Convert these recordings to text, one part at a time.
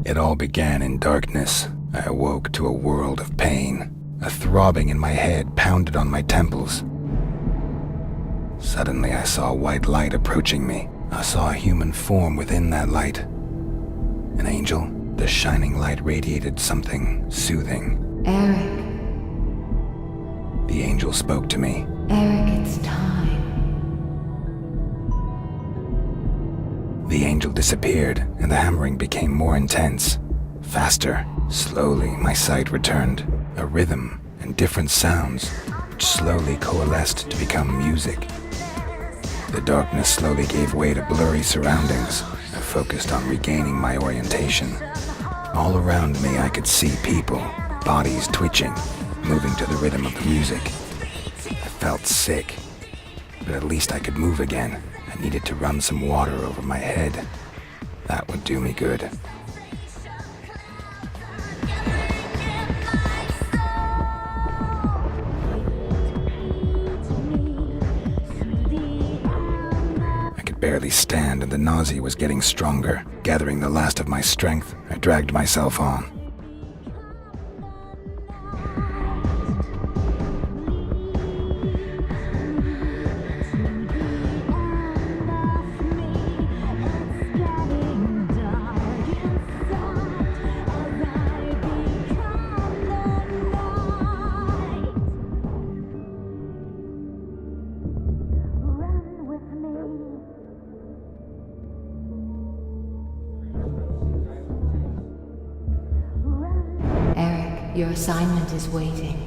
It all began in darkness. I awoke to a world of pain. A throbbing in my head pounded on my temples. Suddenly I saw a white light approaching me. I saw a human form within that light. An angel. The shining light radiated something soothing. Eric. The angel spoke to me. Eric, it's time. The angel disappeared, and the hammering became more intense. Faster. Slowly, my sight returned. A rhythm and different sounds, which slowly coalesced to become music. The darkness slowly gave way to blurry surroundings. I focused on regaining my orientation. All around me I could see people, bodies twitching, moving to the rhythm of the music. I felt sick, but at least I could move again. I needed to run some water over my head. That would do me good. Barely stand, and the nausea was getting stronger. Gathering the last of my strength, I dragged myself on. Your assignment is waiting.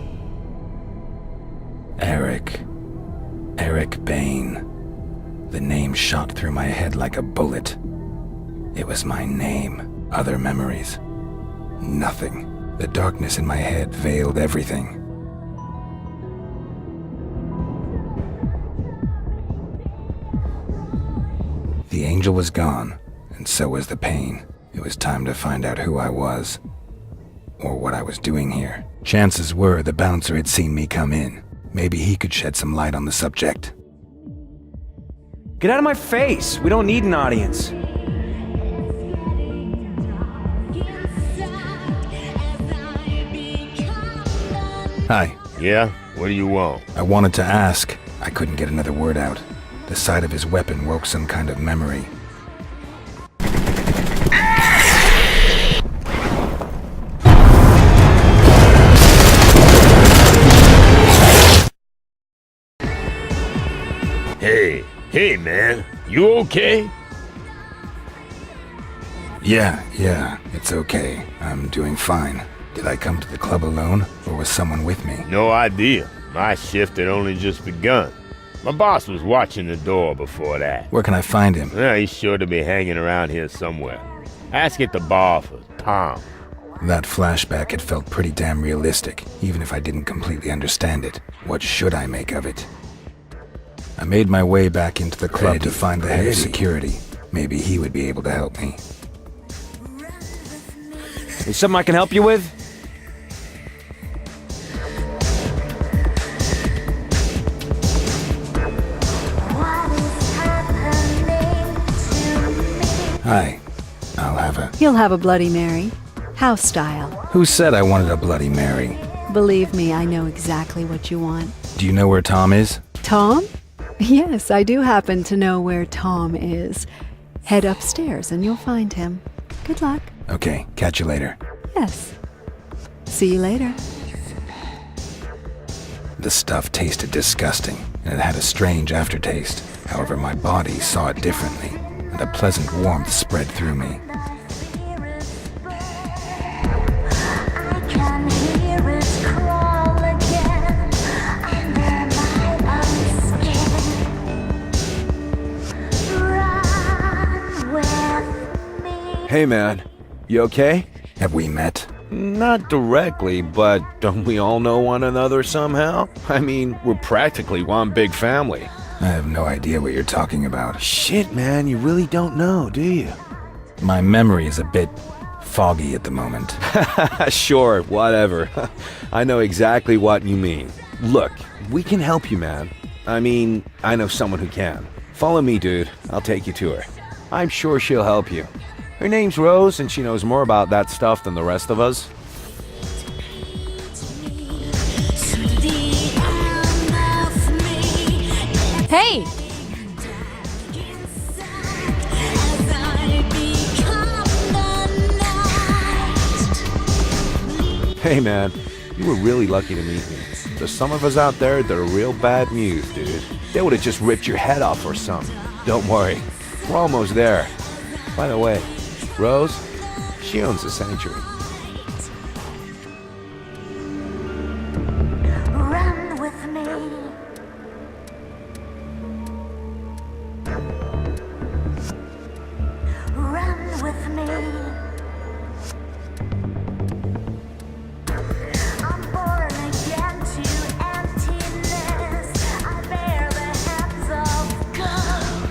Eric. Eric Bain. The name shot through my head like a bullet. It was my name. Other memories. Nothing. The darkness in my head veiled everything. The angel was gone, and so was the pain. It was time to find out who I was. Or what I was doing here. Chances were the bouncer had seen me come in. Maybe he could shed some light on the subject. Get out of my face! We don't need an audience. Hi. Yeah? What do you want? I wanted to ask. I couldn't get another word out. The sight of his weapon woke some kind of memory. Hey man, you okay? Yeah, it's okay. I'm doing fine. Did I come to the club alone, or was someone with me? No idea. My shift had only just begun. My boss was watching the door before that. Where can I find him? Well, he's sure to be hanging around here somewhere. Ask at the bar for Tom. That flashback had felt pretty damn realistic, even if I didn't completely understand it. What should I make of it? I made my way back into the club to find the head of security. Maybe he would be able to help me. Is something I can help you with? Hi. I'll have a... You'll have a Bloody Mary. House style. Who said I wanted a Bloody Mary? Believe me, I know exactly what you want. Do you know where Tom is? Tom? Yes, I do happen to know where Tom is. Head upstairs and you'll find him. Good luck. Okay, catch you later. Yes. See you later. The stuff tasted disgusting, and it had a strange aftertaste. However, my body saw it differently, and a pleasant warmth spread through me. Hey man, you okay? Have we met? Not directly, but don't we all know one another somehow? I mean, we're practically one big family. I have no idea what you're talking about. Shit, man, you really don't know, do you? My memory is a bit foggy at the moment. Sure, whatever. I know exactly what you mean. Look, we can help you, man. I mean, I know someone who can. Follow me, dude. I'll take you to her. I'm sure she'll help you. Her name's Rose, and she knows more about that stuff than the rest of us. Hey! Hey man, you were really lucky to meet me. There's some of us out there that are real bad news, dude. They would have just ripped your head off or something. Don't worry, we're almost there. By the way, Rose, she owns the sanctuary. Run with me. Run with me. I'm born again to emptiness. I bear the hands of God.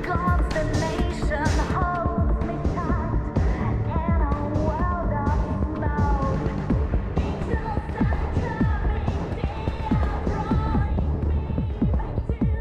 Confirmation holds me tight in a world of smoke. Angels are coming, they are drawing me back to the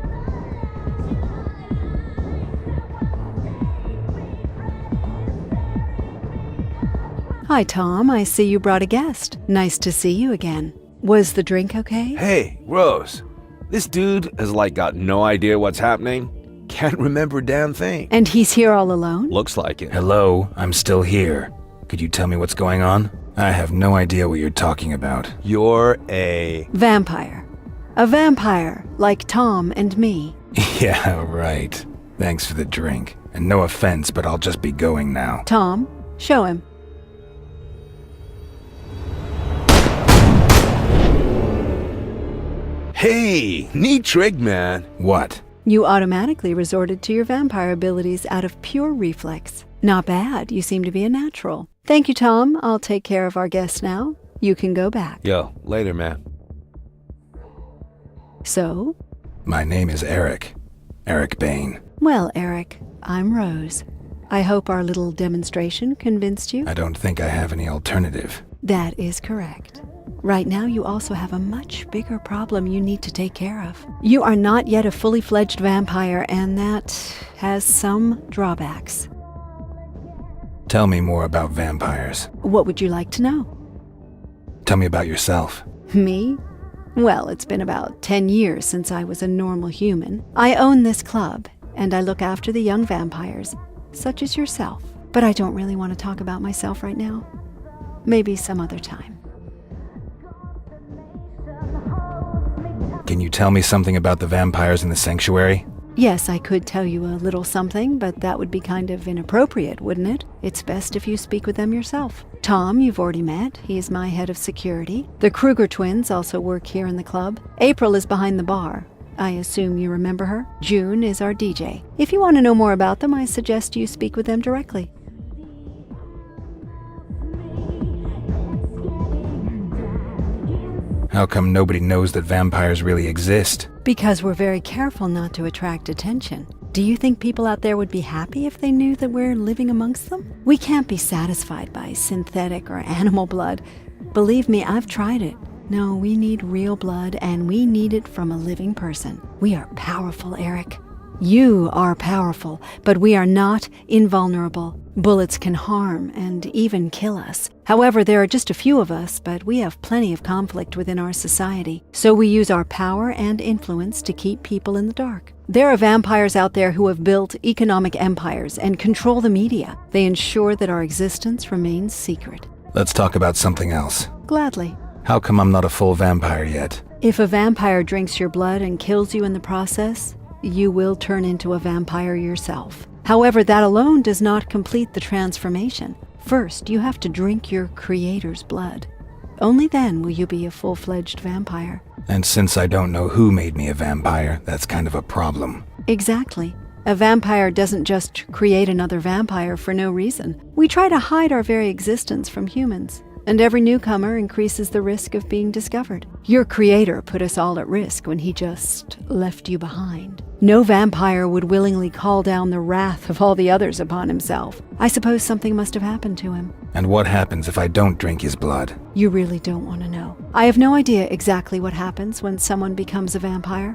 Hi, Tom. I see you brought a guest. Nice to see you again. Was the drink okay? Hey, Rose, this dude has got no idea what's happening. Can't remember a damn thing. And he's here all alone? Looks like it. Hello, I'm still here. Could you tell me what's going on? I have no idea what you're talking about. You're a... Vampire. A vampire, like Tom and me. Yeah, right. Thanks for the drink. And no offense, but I'll just be going now. Tom, show him. Hey, neat trick, man. What? You automatically resorted to your vampire abilities out of pure reflex. Not bad. You seem to be a natural. Thank you, Tom. I'll take care of our guest now. You can go back. Yo, later, man. So? My name is Eric. Eric Bain. Well, Eric, I'm Rose. I hope our little demonstration convinced you. I don't think I have any alternative. That is correct. Right now, you also have a much bigger problem you need to take care of. You are not yet a fully fledged vampire, and that has some drawbacks. Tell me more about vampires. What would you like to know? Tell me about yourself. Me? Well, it's been about 10 years since I was a normal human. I own this club, and I look after the young vampires, such as yourself. But I don't really want to talk about myself right now. Maybe some other time. Can you tell me something about the vampires in the sanctuary? Yes, I could tell you a little something, but that would be kind of inappropriate, wouldn't it? It's best if you speak with them yourself. Tom, you've already met. He's my head of security. The Kruger twins also work here in the club. April is behind the bar. I assume you remember her. June is our DJ. If you want to know more about them, I suggest you speak with them directly. How come nobody knows that vampires really exist? Because we're very careful not to attract attention. Do you think people out there would be happy if they knew that we're living amongst them? We can't be satisfied by synthetic or animal blood. Believe me, I've tried it. No, we need real blood, and we need it from a living person. We are powerful, Eric. You are powerful, but we are not invulnerable. Bullets can harm and even kill us. However, there are just a few of us, but we have plenty of conflict within our society. So we use our power and influence to keep people in the dark. There are vampires out there who have built economic empires and control the media. They ensure that our existence remains secret. Let's talk about something else. Gladly. How come I'm not a full vampire yet? If a vampire drinks your blood and kills you in the process, you will turn into a vampire yourself. However, that alone does not complete the transformation. First, you have to drink your creator's blood. Only then will you be a full-fledged vampire. And since I don't know who made me a vampire, that's kind of a problem. Exactly. A vampire doesn't just create another vampire for no reason. We try to hide our very existence from humans, and every newcomer increases the risk of being discovered. Your creator put us all at risk when he just left you behind. No vampire would willingly call down the wrath of all the others upon himself. I suppose something must have happened to him. And what happens if I don't drink his blood? You really don't want to know. I have no idea exactly what happens when someone becomes a vampire,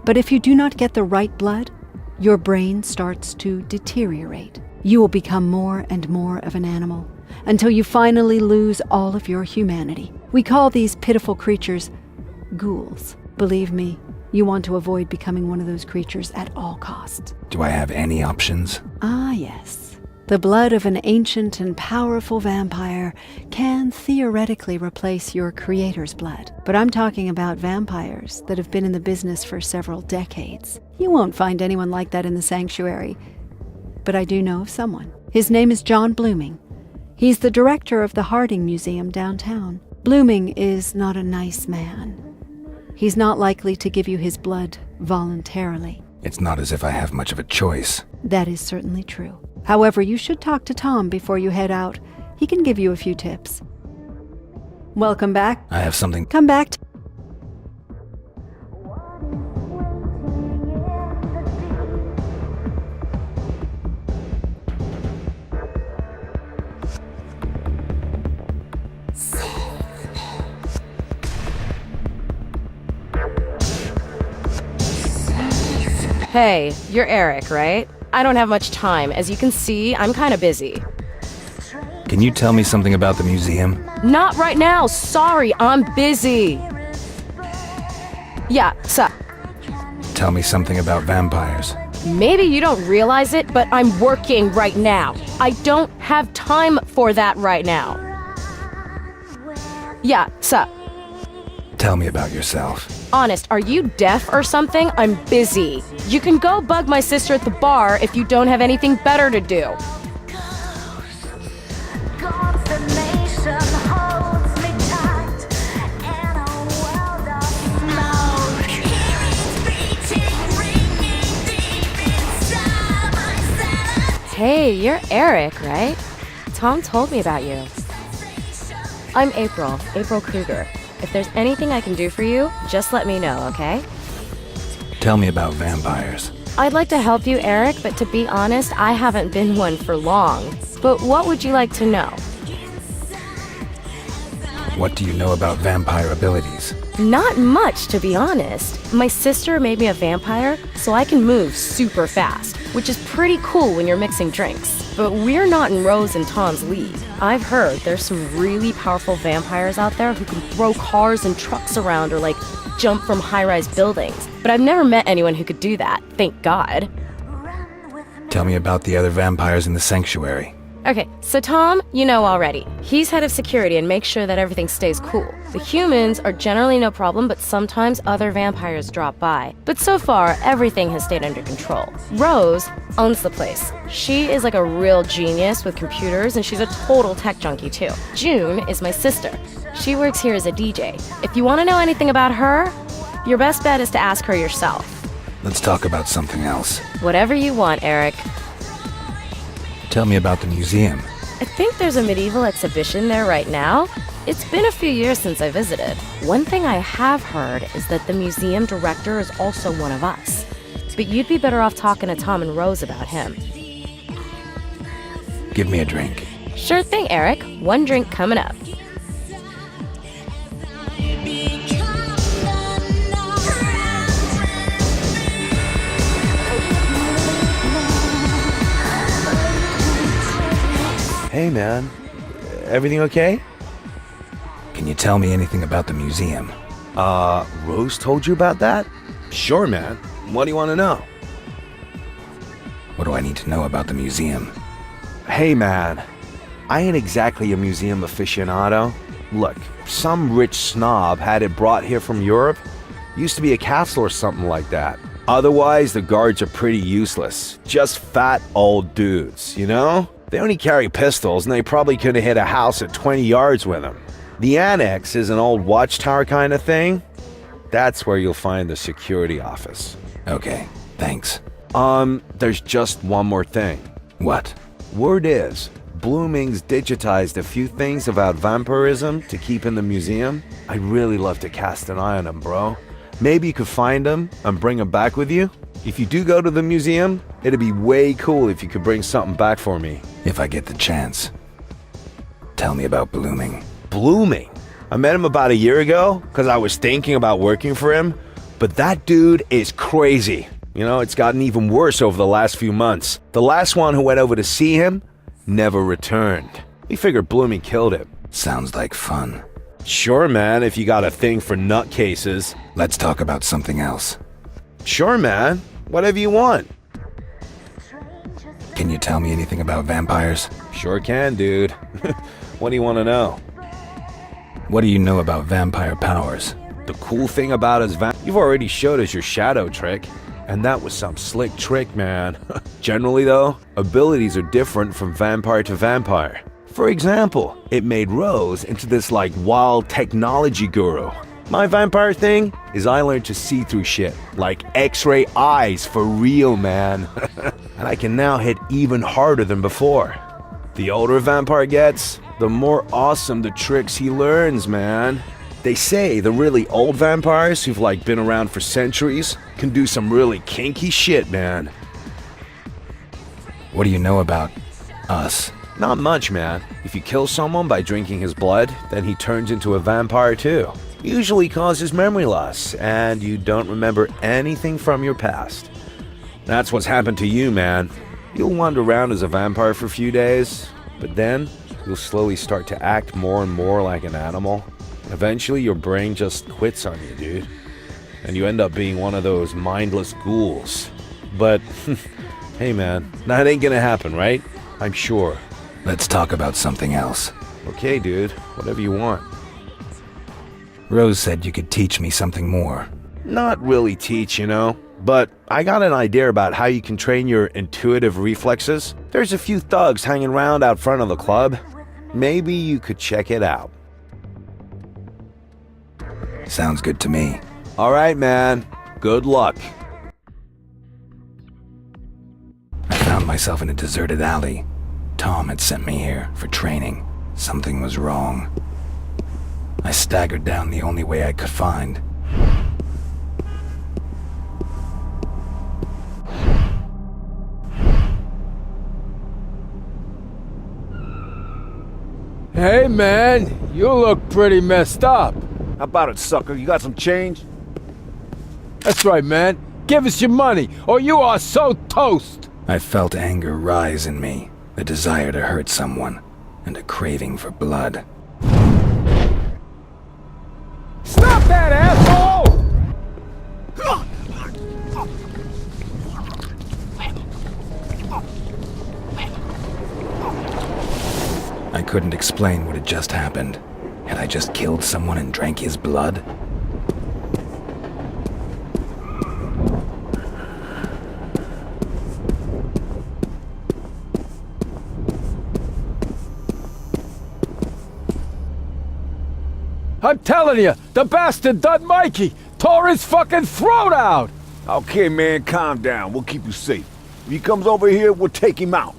but if you do not get the right blood, your brain starts to deteriorate. You will become more and more of an animal until you finally lose all of your humanity. We call these pitiful creatures ghouls. Believe me, you want to avoid becoming one of those creatures at all costs. Do I have any options? Ah, yes. The blood of an ancient and powerful vampire can theoretically replace your creator's blood. But I'm talking about vampires that have been in the business for several decades. You won't find anyone like that in the sanctuary. But I do know of someone. His name is John Blooming. He's the director of the Harding Museum downtown. Blooming is not a nice man. He's not likely to give you his blood voluntarily. It's not as if I have much of a choice. That is certainly true. However, you should talk to Tom before you head out. He can give you a few tips. Welcome back. I have something. Come back. Hey, you're Eric, right? I don't have much time. As you can see, I'm kind of busy. Can you tell me something about the museum? Not right now. Sorry, I'm busy. Yeah, sup? Tell me something about vampires. Maybe you don't realize it, but I'm working right now. I don't have time for that right now. Yeah, sup? Tell me about yourself. Honest, are you deaf or something? I'm busy. You can go bug my sister at the bar if you don't have anything better to do. Consternation holds me tight in a world of smoke. Ringing deep inside my cellar. Hey, you're Eric, right? Tom told me about you. I'm April Kruger. If there's anything I can do for you, just let me know, okay? Tell me about vampires. I'd like to help you, Eric, but to be honest, I haven't been one for long. But what would you like to know? What do you know about vampire abilities? Not much, to be honest. My sister made me a vampire, so I can move super fast, which is pretty cool when you're mixing drinks. But we're not in Rose and Tom's league. I've heard there's some really powerful vampires out there who can throw cars and trucks around or like jump from high-rise buildings. But I've never met anyone who could do that, thank God. Tell me about the other vampires in the sanctuary. Okay, so Tom, you know already. He's head of security and makes sure that everything stays cool. The humans are generally no problem, but sometimes other vampires drop by. But so far, everything has stayed under control. Rose owns the place. She is like a real genius with computers, and she's a total tech junkie too. June is my sister. She works here as a DJ. If you want to know anything about her, your best bet is to ask her yourself. Let's talk about something else. Whatever you want, Eric. Tell me about the museum. I think there's a medieval exhibition there right now. It's been a few years since I visited. One thing I have heard is that the museum director is also one of us. But you'd be better off talking to Tom and Rose about him. Give me a drink. Sure thing, Eric. One drink coming up. Hey, man. Everything okay? Can you tell me anything about the museum? Rose told you about that? Sure, man. What do you want to know? What do I need to know about the museum? Hey, man. I ain't exactly a museum aficionado. Look, some rich snob had it brought here from Europe. Used to be a castle or something like that. Otherwise, the guards are pretty useless. Just fat old dudes, you know? They only carry pistols, and they probably could have hit a house at 20 yards with them. The annex is an old watchtower kind of thing. That's where you'll find the security office. Okay, thanks. There's just one more thing. What? Word is, Blooming's digitized a few things about vampirism to keep in the museum. I'd really love to cast an eye on them, bro. Maybe you could find them and bring them back with you? If you do go to the museum, it'd be way cool if you could bring something back for me. If I get the chance. Tell me about Blooming. Blooming? I met him about a year ago because I was thinking about working for him, but that dude is crazy. You know, it's gotten even worse over the last few months. The last one who went over to see him never returned. We figured Bloomy killed him. Sounds like fun. Sure, man, if you got a thing for nutcases. Let's talk about something else. Sure, man. Whatever you want. Can you tell me anything about vampires? Sure can, dude. What do you want to know? What do you know about vampire powers? The cool thing about us, you've already showed us your shadow trick. And that was some slick trick, man. Generally, though, abilities are different from vampire to vampire. For example, it made Rose into this like wild technology guru. My vampire thing is I learned to see through shit, like X-ray eyes for real, man. And I can now hit even harder than before. The older a vampire gets, the more awesome the tricks he learns, man. They say the really old vampires who've like been around for centuries can do some really kinky shit, man. What do you know about us? Not much, man. If you kill someone by drinking his blood, then he turns into a vampire too. Usually causes memory loss, and you don't remember anything from your past. That's what's happened to you, man. You'll wander around as a vampire for a few days, but then you'll slowly start to act more and more like an animal. Eventually, your brain just quits on you, dude. And you end up being one of those mindless ghouls. But, hey man, that ain't gonna happen, right? I'm sure. Let's talk about something else. Okay, dude. Whatever you want. Rose said you could teach me something more. Not really teach, you know. But I got an idea about how you can train your intuitive reflexes. There's a few thugs hanging around out front of the club. Maybe you could check it out. Sounds good to me. All right, man. Good luck. I found myself in a deserted alley. Tom had sent me here for training. Something was wrong. I staggered down the only way I could find. Hey man, you look pretty messed up. How about it, sucker? You got some change? That's right, man. Give us your money, or you are so toast! I felt anger rise in me, the desire to hurt someone, and a craving for blood. Stop that, asshole! I couldn't explain what had just happened. Had I just killed someone and drank his blood? I'm telling you, the bastard done Mikey! Tore his fucking throat out! Okay, man, calm down. We'll keep you safe. If he comes over here, we'll take him out.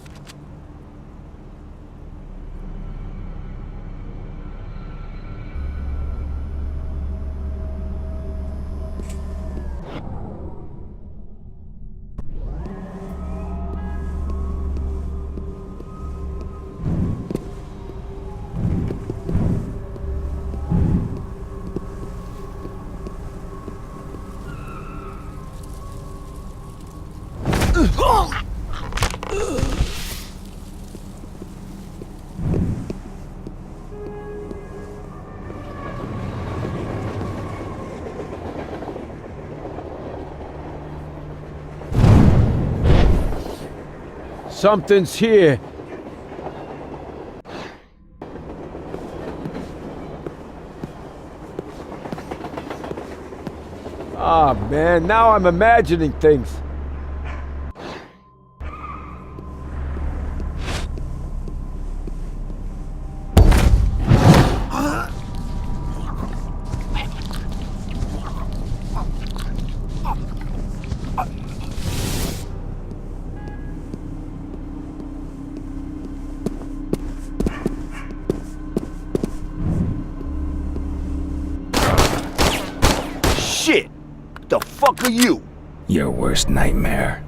Something's here. Ah, man, now I'm imagining things. Shit! The fuck are you? Your worst nightmare.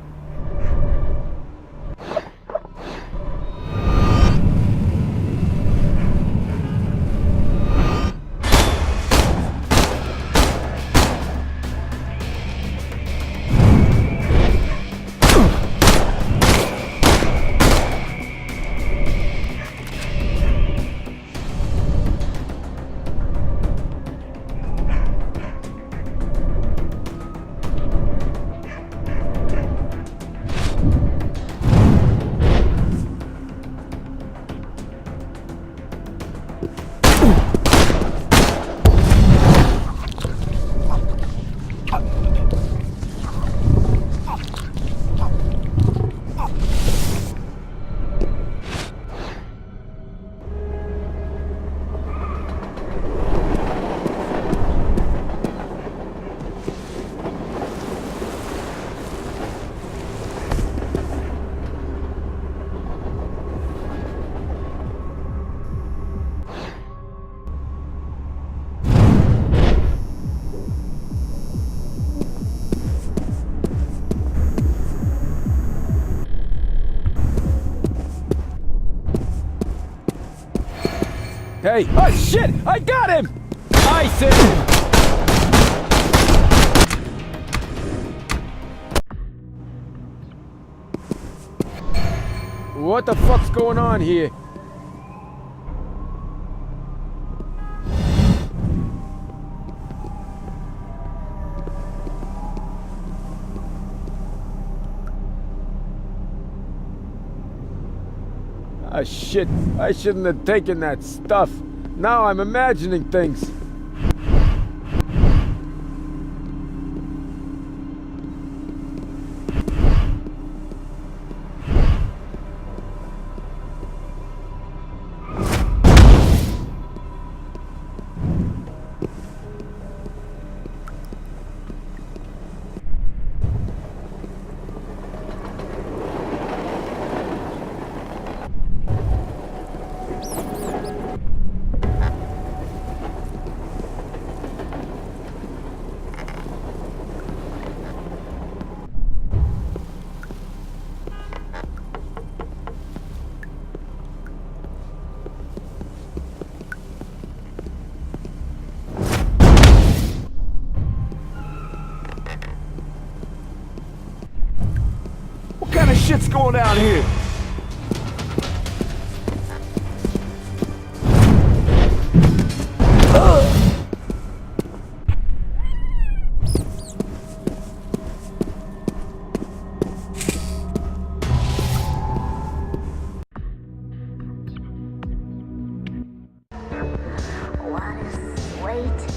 Hey, oh shit! I got him! I see him! What the fuck's going on here? Ah, shit. I shouldn't have taken that stuff. Now I'm imagining things. What kind of shit's going down here? What is waiting?